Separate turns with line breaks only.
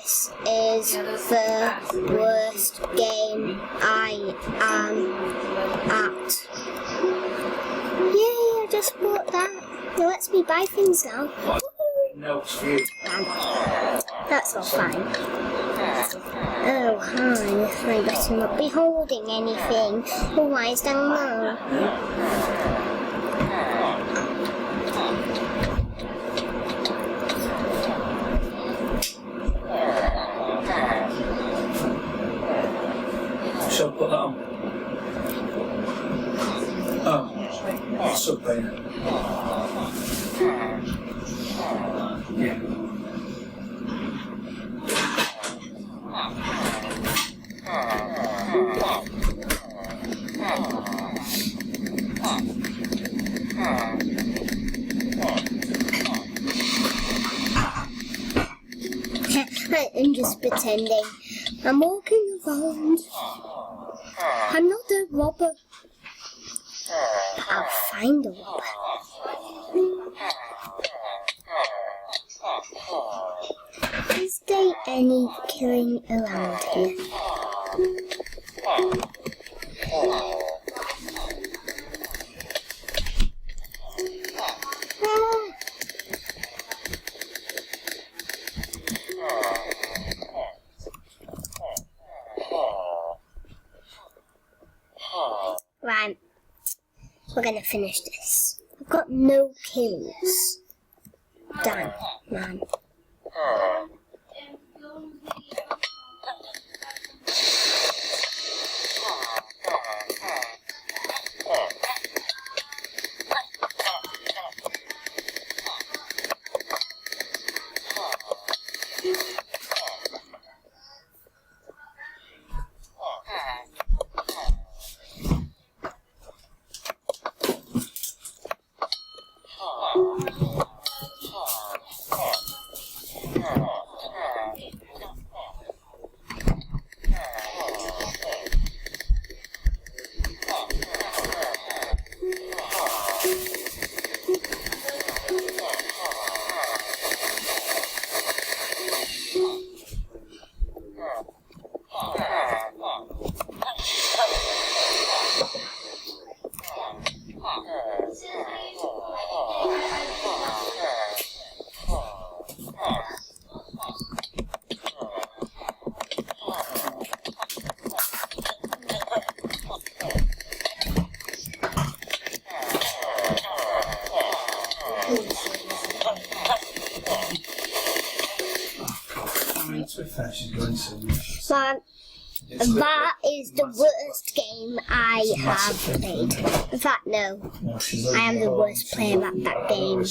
This is the worst game I am at. Yay, I just bought that. It lets me buy things now.
No, it's you.
That's all fine. Oh, hi. I better not be holding anything, otherwise they'll know.
Shall I put that on? Oh, Subway. Yeah.
I'm just pretending. I'm walking around. I'm not a robber. But I'll find a robber. Is there any killing around here? Right, we're gonna finish this. I've got no kills. Damn, man. Man, that is the worst game I have played. In fact, no. I am the worst player at that game.